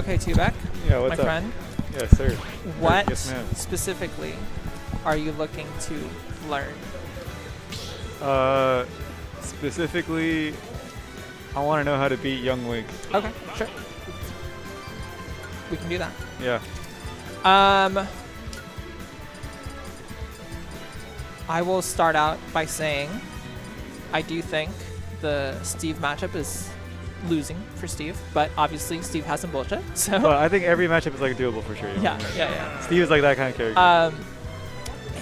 Okay, Tubic. Yeah, what's my up? friend. Yes, sir. What Yes, ma'am. specifically are you looking to learn? Specifically, I want to know how to beat Young Link. Okay, sure. We can do that. Yeah. I will start out by saying I do think the Steve matchup is losing for Steve, but obviously Steve has some bullshit. So Well, I think every matchup is like doable for sure. You know yeah, what I mean? yeah. Steve is like that kind of character.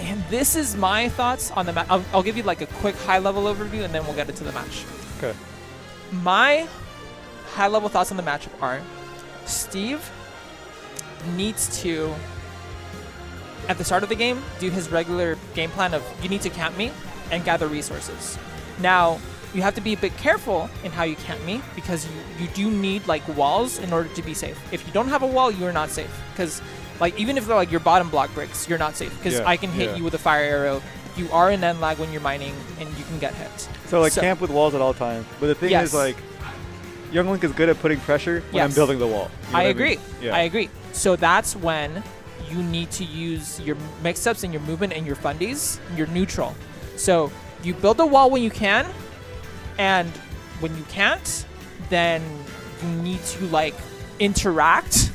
And this is my thoughts on the match. I'll give you like a quick high-level overview, and then we'll get into the match. Okay. My high-level thoughts on the matchup are Steve needs to, at the start of the game, do his regular game plan of you need to camp me and gather resources. Now, you have to be a bit careful in how you camp me because you do need like walls in order to be safe. If you don't have a wall, you are not safe because like even if they're like your bottom block bricks, you're not safe because I can hit you with a fire arrow. You are in end lag when you're mining and you can get hit. So like camp with walls at all times. But the thing is like Young Link is good at putting pressure when I'm building the wall. You know I agree. Yeah. I agree. So that's when you need to use your mix-ups and your movement and your fundies, your neutral. So you build a wall when you can, and when you can't, then you need to like interact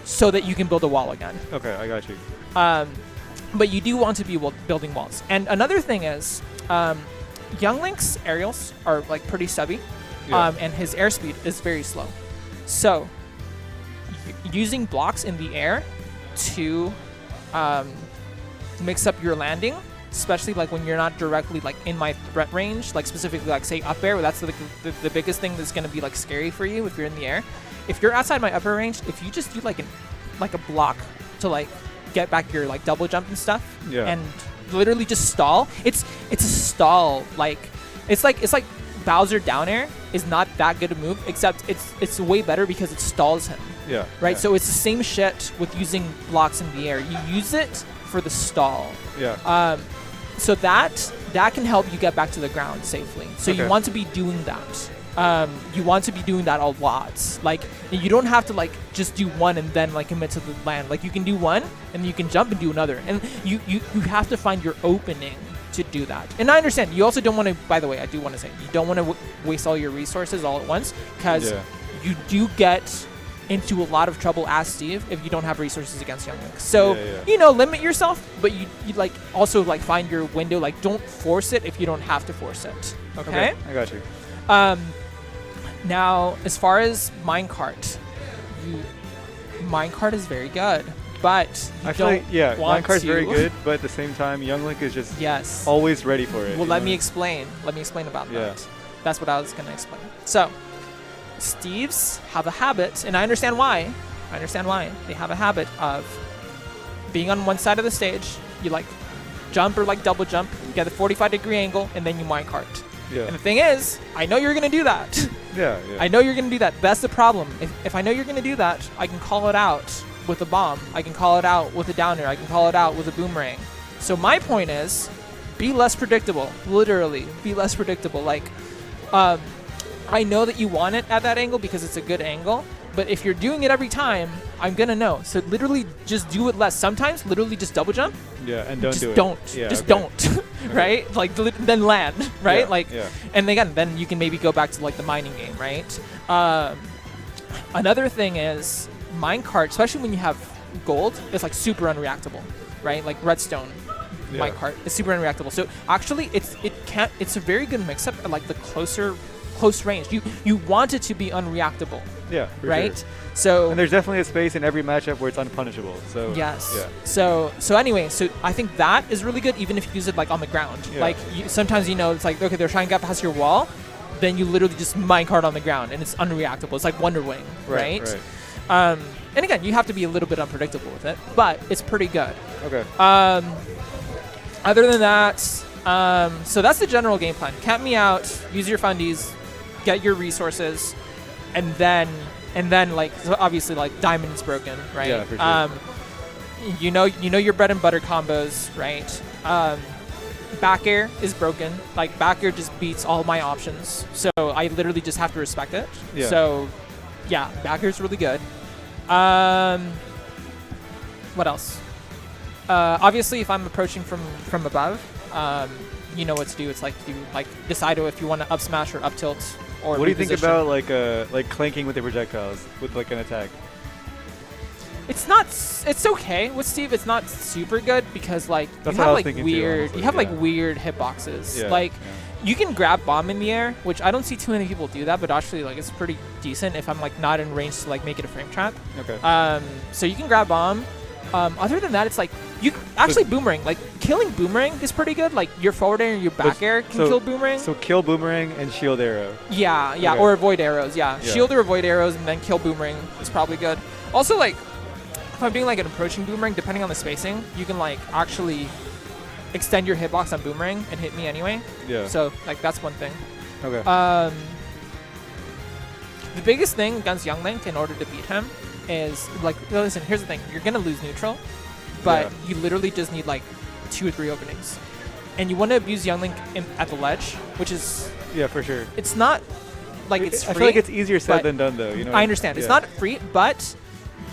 so that you can build a wall again. Okay, I got you. But you do want to be building walls. And another thing is, Young Link's aerials are like pretty stubby, and his airspeed is very slow. So using blocks in the air to mix up your landing, especially like when you're not directly like in my threat range, like specifically like say up air, that's the biggest thing that's going to be like scary for you if you're in the air. If you're outside my upper range, if you just do like a block to like get back your like double jump and stuff, and literally just stall, it's a stall. Like it's like Bowser down air is not that good a move, except it's way better because it stalls him. Yeah. Right. So it's the same shit with using blocks in the air. You use it for the stall. Yeah. So that can help you get back to the ground safely. So you want to be doing that. You want to be doing that a lot. Like you don't have to like just do one and then like commit to the land. Like you can do one and you can jump and do another. And you have to find your opening to do that. And I understand you also don't want to. By the way, I do want to say you don't want to waste all your resources all at once because you do get into a lot of trouble as Steve if you don't have resources against Young Link. So you know, limit yourself, but you like also like find your window. Like don't force it if you don't have to force it. Okay, I got you. Now as far as minecart, minecart is very good, but you I feel like minecart's very to. good, but at the same time, Young Link is just always ready for it. Well, let me explain. Let me explain about that. That's what I was gonna explain. So. Steves have a habit, and I understand why. They have a habit of being on one side of the stage. You like jump or like double jump, you get a 45-degree angle, and then you minecart. Yeah. And the thing is, I know you're gonna do that. Yeah. I know you're gonna do that. That's the problem. If I know you're gonna do that, I can call it out with a bomb. I can call it out with a downer. I can call it out with a boomerang. So my point is, be less predictable. Literally, be less predictable. Like, I know that you want it at that angle because it's a good angle, but if you're doing it every time, I'm gonna know. So literally just do it less. Sometimes literally just double jump. Yeah, and don't do it. Just don't. Right? Like then land, right? And again, then you can maybe go back to like the mining game, right? Another thing is minecart, especially when you have gold, it's like super unreactable, right? Like redstone minecart is super unreactable. So actually it's a very good mix up at like the close range. You want it to be unreactable. Yeah, for right? Sure. So and there's definitely a space in every matchup where it's unpunishable. So yes. Yeah. So anyway, so I think that is really good even if you use it like on the ground. Yeah. Like sometimes it's like okay, they're trying to get past your wall, then you literally just minecart on the ground and it's unreactable. It's like Wonder Wing, right? And again, you have to be a little bit unpredictable with it, but it's pretty good. Okay. Other than that, so that's the general game plan. Camp me out, use your fundies, get your resources, and then like so obviously like diamond's broken, right? Yeah, for sure. You know your bread and butter combos, right? Back air is broken. Like back air just beats all my options, so I literally just have to respect it. Yeah. So yeah, back air is really good. What else? Obviously, if I'm approaching from above, you know what to do. It's like you decide if you want to up smash or up tilt or. What do you think about like clanking with the projectiles with like an attack? It's okay with Steve. It's not super good because like you have like weird weird hitboxes. Yeah, like you can grab bomb in the air, which I don't see too many people do that, but actually like it's pretty decent if I'm like not in range to like make it a frame trap. Okay. So you can grab bomb. Other than that, it's like you actually boomerang. Like killing boomerang is pretty good. Like your forward air and your back air can kill boomerang. So kill boomerang and shield arrow. Yeah, yeah, okay. Or avoid arrows. Yeah, shield or avoid arrows and then kill boomerang is probably good. Also, like if I'm doing like an approaching boomerang, depending on the spacing, you can like actually extend your hitbox on boomerang and hit me anyway. Yeah. So like that's one thing. Okay. The biggest thing against Young Link in order to beat him is like, listen, here's the thing. You're going to lose neutral, but you literally just need like 2 or 3 openings. And you want to abuse Young Link at the ledge, which is... Yeah, for sure. It's not like it's free. I feel like it's easier said than done, though. You know? I understand. It's not free, but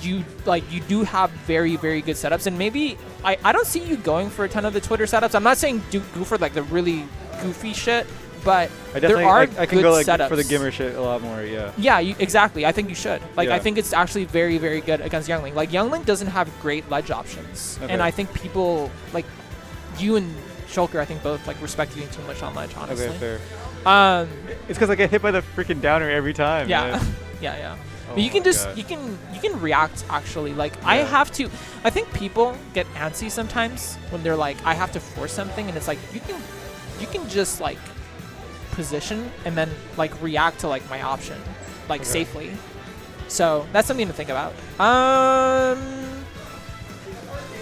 you do have very, very good setups. And maybe... I don't see you going for a ton of the Twitter setups. I'm not saying go for like the really goofy shit, but there are I can good go like setups. For the Gimmer shit a lot more, yeah. Yeah, exactly. I think you should. Like, I think it's actually very, very good against Young Link. Like, Young Link doesn't have great ledge options. Okay. And I think people, like, you and Shulker, I think both, like, respect you too much on ledge, honestly. Okay, fair. It's because I get hit by the freaking downer every time. Yeah. yeah. But you can just, you can react, actually. Like, I think people get antsy sometimes when they're like, I have to force something, and it's like, you can just, like, position and then like react to like my option like safely. So that's something to think about. I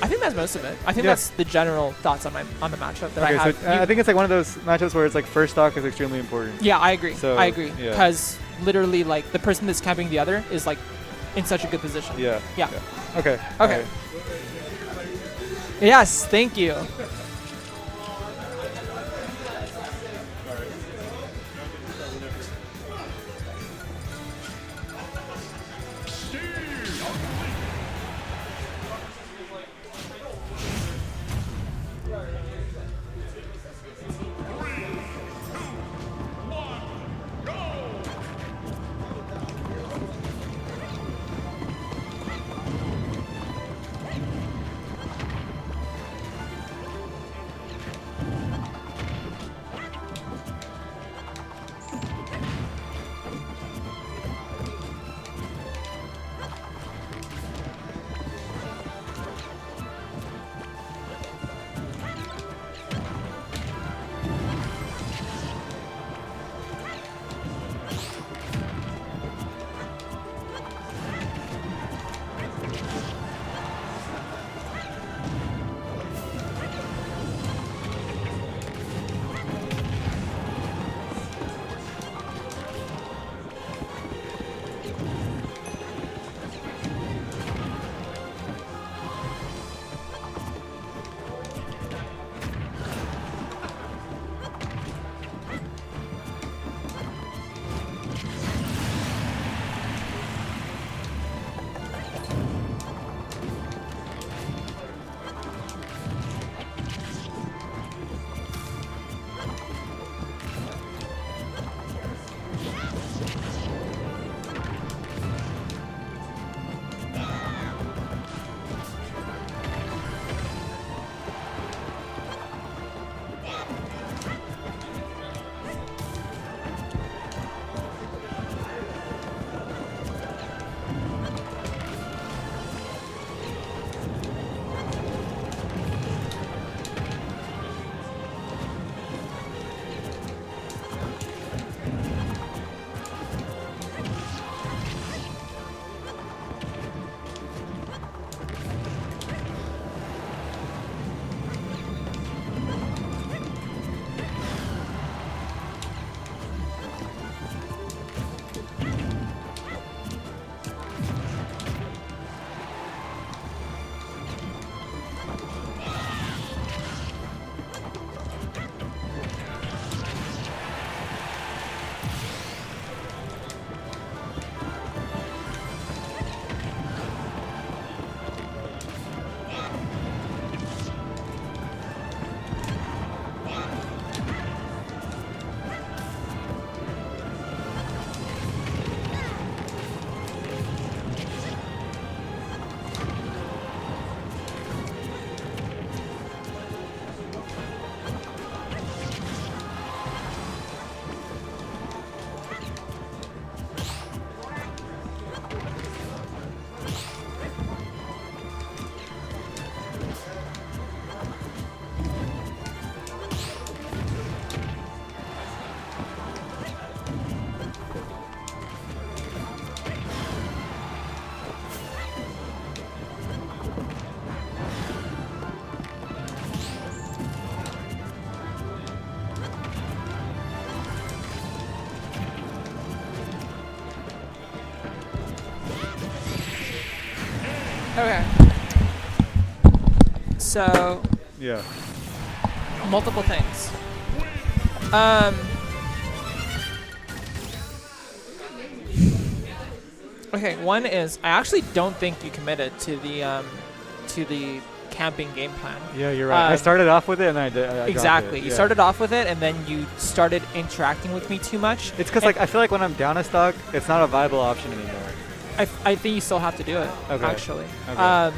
think that's most of it. I think that's the general thoughts on the matchup that I have. So I think it's like one of those matchups where it's like first stock is extremely important. Yeah, I agree. I agree because literally like the person that's camping the other is like in such a good position. Yeah. Okay. Right. Yes, thank you. Okay. So. Yeah. Multiple things. Okay, one is I actually don't think you committed to the camping game plan. Yeah, you're right. I started off with it and I exactly. It. You started off with it and then you started interacting with me too much. It's because like I feel like when I'm down a stock, it's not a viable option anymore. I think you still have to do it. Okay. Actually. Okay.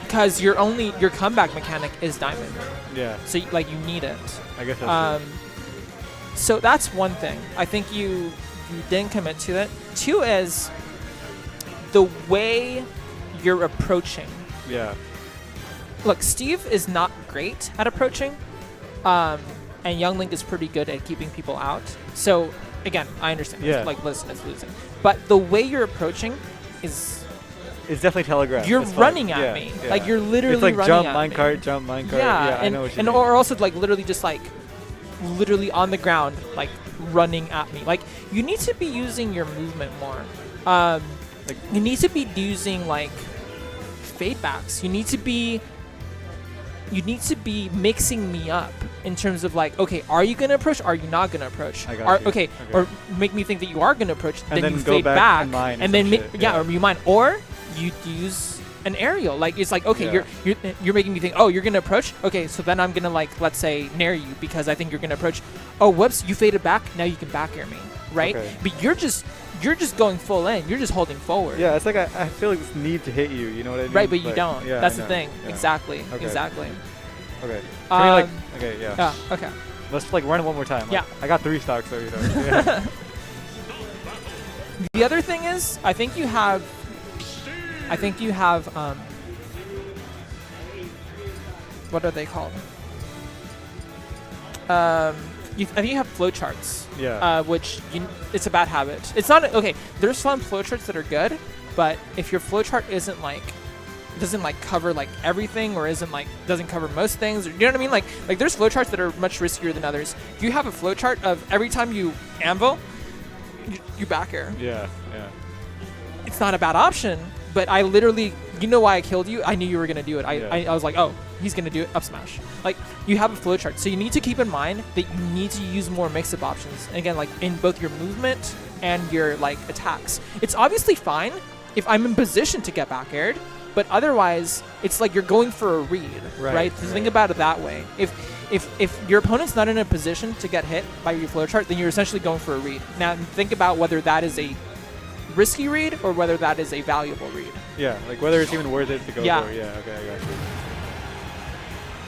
Because your comeback mechanic is diamond. Yeah. So like you need it. I guess that's so that's one thing. I think you didn't commit to it. Two is the way you're approaching. Yeah. Look, Steve is not great at approaching, and Young Link is pretty good at keeping people out. So again, I understand. Yeah. Like, listen, it's losing. But the way you're approaching is. It's definitely telegraphed. You're running at me. Yeah. Like you're literally running at me. Jump minecart. Yeah, I know what you mean. Or also like literally just like literally on the ground, like running at me. Like you need to be using your movement more. Like you need to be using like fade backs. You need to be mixing me up in terms of like, okay, are you gonna approach? Are you not gonna approach? I got you. Okay, or make me think that you are gonna approach. And then you go fade back and mine and then yeah, or you mine, or you use an aerial. Like it's like, okay, you're making me think, oh, you're gonna approach. Okay, so then I'm gonna like, let's say, nair you because I think you're gonna approach. Oh, whoops, you faded back. Now you can back air me, right? Okay. But you're just going full in. You're just holding forward. Yeah, it's like I feel like this need to hit you. You know what I mean? Right, but you don't. Yeah, that's the thing. Yeah. Exactly. Okay. Exactly. Okay. Can we okay, yeah. Yeah. Okay. Let's like run it one more time. Like, yeah. I got 3 stocks, so you know. Yeah. The other thing is, I think you have. What are they called? I think you have flowcharts. Yeah. Which it's a bad habit. It's not okay. There's some flowcharts that are good, but if your flowchart doesn't cover like everything, or doesn't cover most things, or you know what I mean? Like there's flowcharts that are much riskier than others. You have a flowchart of every time you anvil, you back air. Yeah. Yeah. It's not a bad option, but I literally, you know why I killed you? I knew you were gonna do it. I was like, oh, he's gonna do it, up smash. Like you have a flowchart, so you need to keep in mind that you need to use more mix-up options. And again, like in both your movement and your like attacks. It's obviously fine if I'm in position to get back aired, but otherwise it's like you're going for a read, right? So think about it that way. If your opponent's not in a position to get hit by your flowchart, then you're essentially going for a read. Now think about whether that is a risky read or whether that is a valuable read. Yeah, like whether it's even worth it to go for. Yeah, okay, I got you.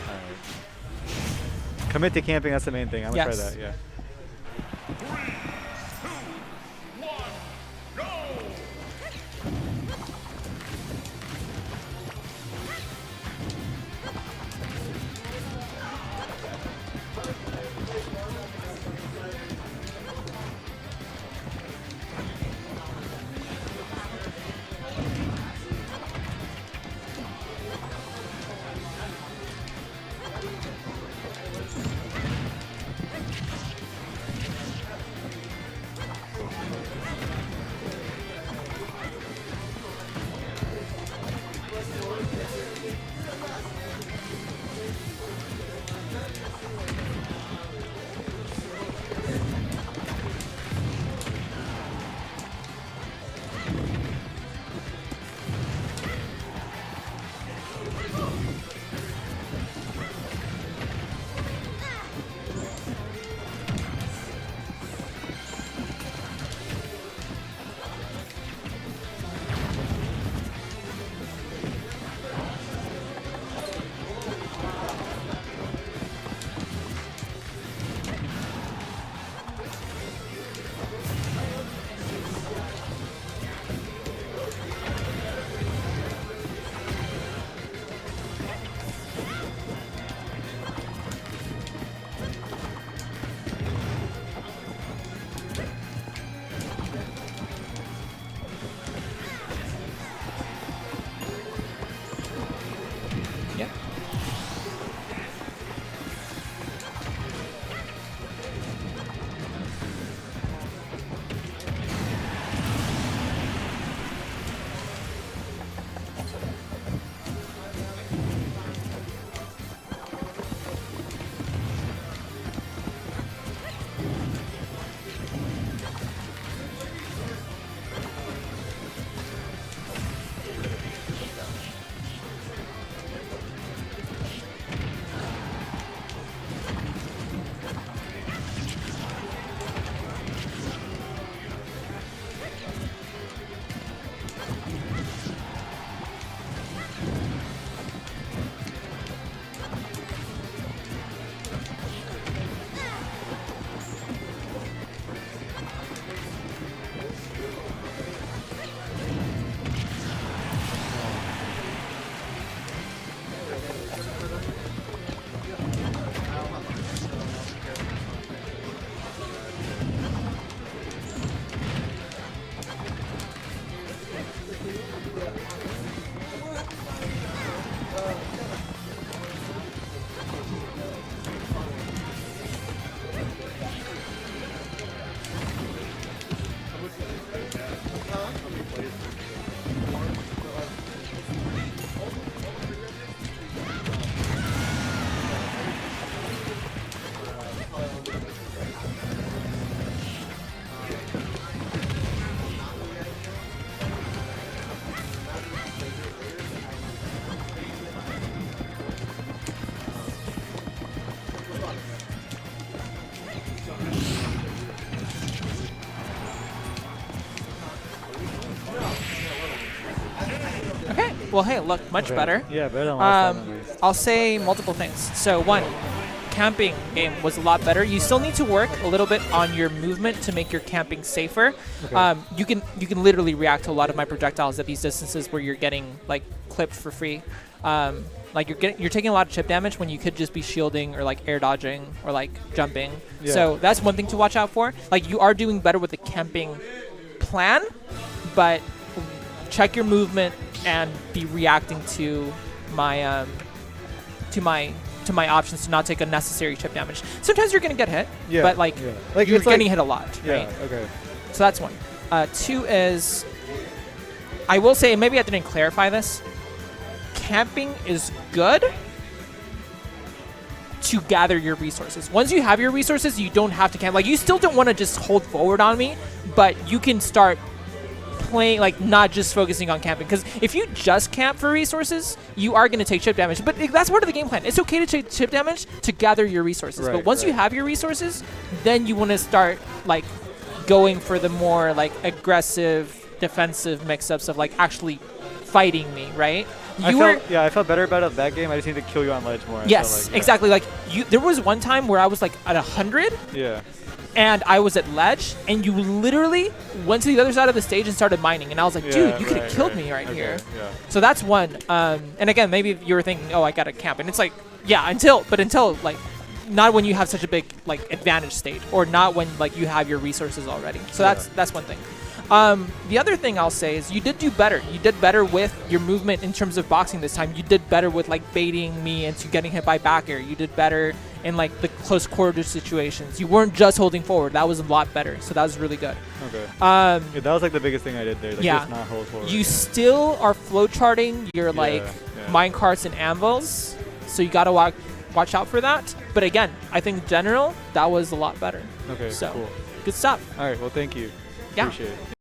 Right. Commit to camping, that's the main thing. I'm going to try that, yeah. Okay. Well, hey, look, much better. Yeah, better than last time. I'll say multiple things. So one, camping game was a lot better. You still need to work a little bit on your movement to make your camping safer. Okay. You can literally react to a lot of my projectiles at these distances where you're getting like clipped for free. Like you're taking a lot of chip damage when you could just be shielding or like air dodging or like jumping. Yeah. So that's one thing to watch out for. Like you are doing better with the camping plan, but check your movement and be reacting to my to my options to not take unnecessary chip damage. Sometimes you're gonna get hit, but like you're getting hit a lot, right? Yeah. Okay. So that's one. Two is, I will say, maybe I didn't clarify this. Camping is good to gather your resources. Once you have your resources, you don't have to camp. Like you still don't want to just hold forward on me, but you can start playing, like not just focusing on camping. Because if you just camp for resources, you are going to take chip damage. But that's part of the game plan. It's okay to take chip damage to gather your resources. Right, but once you have your resources, then you want to start like going for the more like aggressive defensive mix-ups of like actually fighting me, right? I felt better about it that game. I just need to kill you on ledge more. Yes, like, exactly. Like there was one time where I was like at 100. Yeah. And I was at ledge, and you literally went to the other side of the stage and started mining. And I was like, dude, you could have killed me right here. Yeah. So that's one. And again, maybe you were thinking, oh, I got to camp. And it's like, yeah, until like, not when you have such a big like advantage stage, or not when like you have your resources already. So that's one thing. The other thing I'll say is you did do better. You did better with your movement in terms of boxing this time. You did better with like baiting me into getting hit by back air. You did better in like the close quarter situations. You weren't just holding forward. That was a lot better. So that was really good. Okay. Yeah, that was like the biggest thing I did there. Like just not hold forward. You still are flowcharting your like mine carts and anvils. So you got to watch out for that. But again, I think in general, that was a lot better. Okay, so, cool. Good stuff. All right, well, thank you. Yeah. Appreciate it.